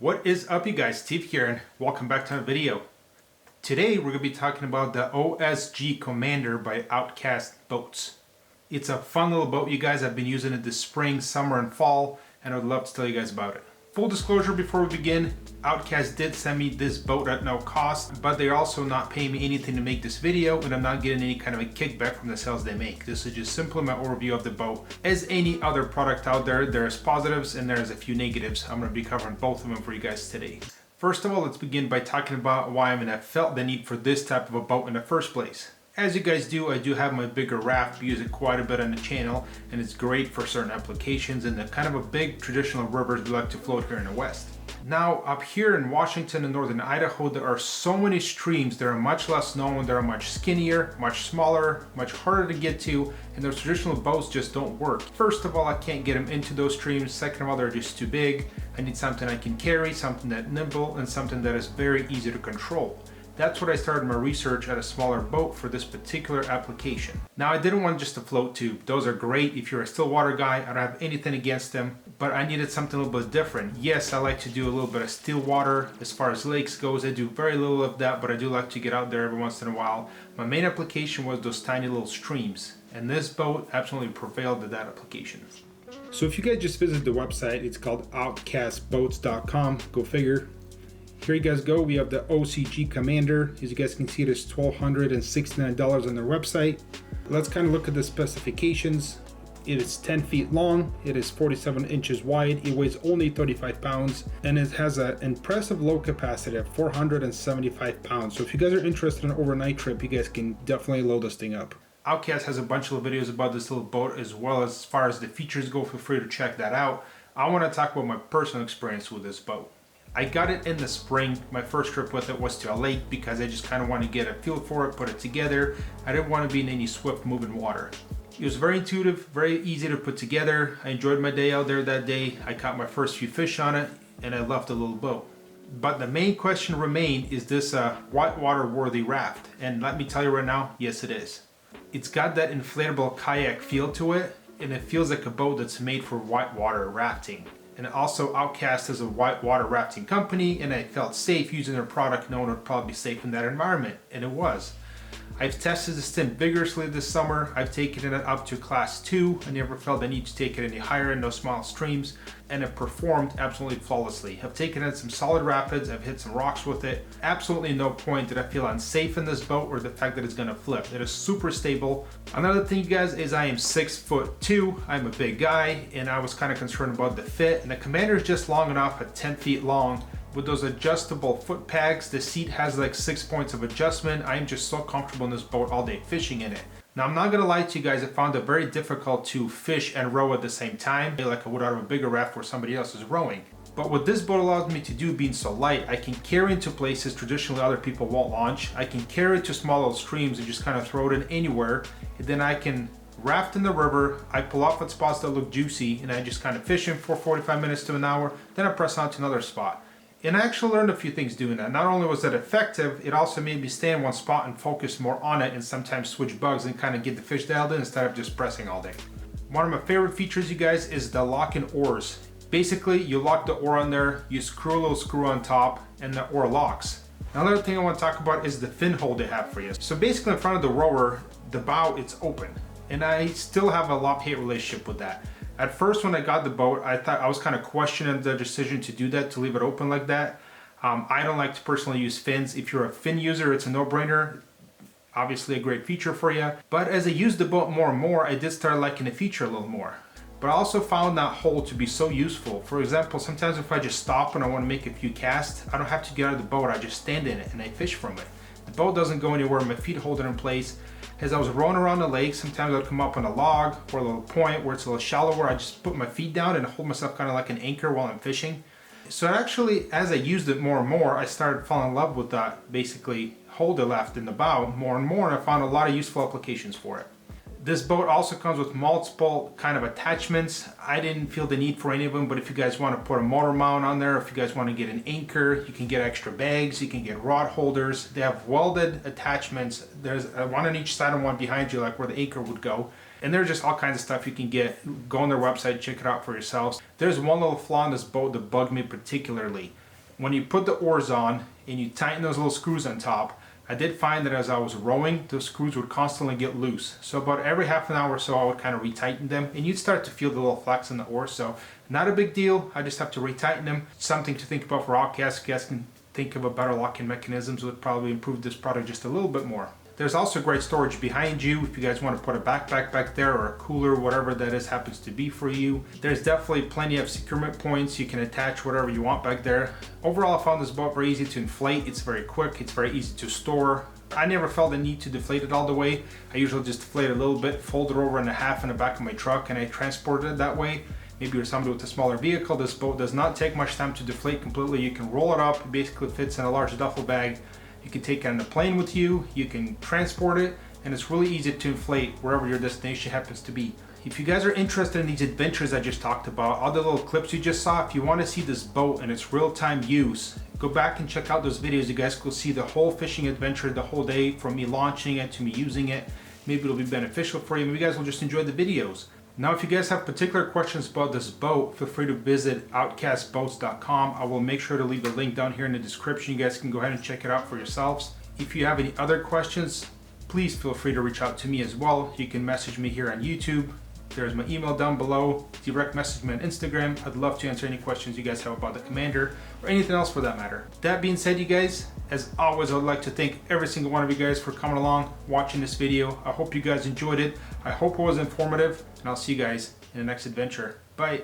What is up, you guys? Steve here, and welcome back to another video. Today we're going to be talking about the OSG Commander by OutCast Boats. It's a fun little boat, you guys. I've been using it this spring, summer, and fall, and I would love to tell you guys about it. Full disclosure before we begin, OutCast did send me this boat at no cost, but they're also not paying me anything to make this video, and I'm not getting any kind of a kickback from the sales they make. This is just simply my overview of the boat. As any other product out there, there's positives and there's a few negatives. I'm going to be covering both of them for you guys today. First of all, let's begin by talking about why I felt the need for this type of a boat in the first place. As you guys do, I do have my bigger raft. We use it quite a bit on the channel, and it's great for certain applications and the kind of a big traditional rivers we like to float here in the West. Now, up here in Washington and northern Idaho, there are so many streams that are much less known, that are much skinnier, much smaller, much harder to get to, and those traditional boats just don't work. First of all, I can't get them into those streams. Second of all, they're just too big. I need something I can carry, something that's nimble, and something that is very easy to control. That's what I started my research at a smaller boat for this particular application. Now, I didn't want just a float tube. Those are great if you're a still water guy. I don't have anything against them, but I needed something a little bit different. Yes, I like to do a little bit of still water. As far as lakes goes, I do very little of that, but I do like to get out there every once in a while. My main application was those tiny little streams, and this boat absolutely prevailed at that application. So if you guys just visit the website, it's called outcastboats.com. Go figure. Here you guys go. We have the OSG Commander. As you guys can see, it is $1,269 on their website. Let's kind of look at the specifications. It is 10 feet long. It is 47 inches wide. It weighs only 35 pounds, and it has an impressive load capacity of 475 pounds. So if you guys are interested in an overnight trip, you guys can definitely load this thing up. OutCast has a bunch of videos about this little boat as well. As far as the features go, feel free to check that out. I want to talk about my personal experience with this boat. I got it in the spring. My first trip with it was to a lake because I just kind of wanted to get a feel for it, put it together. I didn't want to be in any swift moving water. It was very intuitive, very easy to put together. I enjoyed my day out there that day. I caught my first few fish on it, and I loved the little boat. But the main question remained, is this a whitewater worthy raft? And let me tell you right now, yes it is. It's got that inflatable kayak feel to it, and it feels like a boat that's made for whitewater rafting. And also, OutCast is a whitewater rafting company, and I felt safe using their product, knowing it would probably be safe in that environment, and it was. I've tested this thing vigorously this summer. I've taken it up to class 2. I never felt the need to take it any higher in those small streams, and it performed absolutely flawlessly. I've taken it some solid rapids. I've hit some rocks with it. Absolutely no point did I feel unsafe in this boat or the fact that it's gonna flip. It is super stable. Another thing, you guys, is I am 6'2". I'm a big guy, and I was kind of concerned about the fit, and the Commander is just long enough at 10 feet long. With those adjustable foot pegs, the seat has like 6 points of adjustment. I am just so comfortable in this boat all day fishing in it. Now, I'm not gonna lie to you guys, I found it very difficult to fish and row at the same time, like I would out of a bigger raft where somebody else is rowing. But what this boat allows me to do, being so light, I can carry it into places traditionally other people won't launch. I can carry it to small little streams and just kind of throw it in anywhere. And then I can raft in the river. I pull off at spots that look juicy, and I just kind of fish in for 45 minutes to an hour. Then I press on to another spot. And I actually learned a few things doing that. Not only was it effective, it also made me stay in one spot and focus more on it, and sometimes switch bugs and kind of get the fish dialed in instead of just pressing all day. One of my favorite features, you guys, is the lock-in oars. Basically, you lock the oar on there, you screw a little screw on top, and the oar locks. Another thing I want to talk about is the fin hole they have for you. So basically, in front of the rower, the bow, it's open. And I still have a love-hate relationship with that. At first, when I got the boat, I thought I was kind of questioning the decision to do that, to leave it open like that. I don't like to personally use fins. If you're a fin user, it's a no-brainer. Obviously a great feature for you. But as I used the boat more and more, I did start liking the feature a little more. But I also found that hole to be so useful. For example, sometimes if I just stop and I want to make a few casts, I don't have to get out of the boat. I just stand in it and I fish from it. The boat doesn't go anywhere. My feet hold it in place. As I was rowing around the lake, sometimes I'd come up on a log or a little point where it's a little shallower. I just put my feet down and hold myself kind of like an anchor while I'm fishing. So actually, as I used it more and more, I started falling in love with that basically hole they left in the bow more and more, and I found a lot of useful applications for it. This boat also comes with multiple kind of attachments. I didn't feel the need for any of them, but if you guys want to put a motor mount on there, if you guys want to get an anchor, you can get extra bags, you can get rod holders. They have welded attachments. There's one on each side and one behind you, like where the anchor would go. And there's just all kinds of stuff you can get. Go on their website, check it out for yourselves. There's one little flaw in this boat that bugged me particularly. When you put the oars on and you tighten those little screws on top, I did find that as I was rowing, those screws would constantly get loose. So about every half an hour or so, I would kind of retighten them, and you'd start to feel the little flex in the oar. So not a big deal. I just have to retighten them. Something to think about for OutCast. You guys can think of a better locking mechanisms would probably improve this product just a little bit more. There's also great storage behind you if you guys want to put a backpack back there or a cooler, whatever that is happens to be for you. There's definitely plenty of securement points. You can attach whatever you want back there. Overall, I found this boat very easy to inflate. It's very quick. It's very easy to store. I never felt the need to deflate it all the way. I usually just deflate a little bit, fold it over in half in the back of my truck, and I transport it that way. Maybe you're somebody with a smaller vehicle. This boat does not take much time to deflate completely. You can roll it up. It basically fits in a large duffel bag. You can take it on the plane with you, you can transport it, and it's really easy to inflate wherever your destination happens to be. If you guys are interested in these adventures I just talked about, all the little clips you just saw, if you want to see this boat in its real-time use, go back and check out those videos. You guys will see the whole fishing adventure, the whole day, from me launching it to me using it. Maybe it'll be beneficial for you. Maybe you guys will just enjoy the videos. Now, if you guys have particular questions about this boat, feel free to visit outcastboats.com. I will make sure to leave the link down here in the description. You guys can go ahead and check it out for yourselves. If you have any other questions, please feel free to reach out to me as well. You can message me here on YouTube. There's my email down below. Direct message me on Instagram. I'd love to answer any questions you guys have about the Commander or anything else for that matter. That being said, you guys, as always, I would like to thank every single one of you guys for coming along, watching this video. I hope you guys enjoyed it. I hope it was informative, and I'll see you guys in the next adventure. Bye.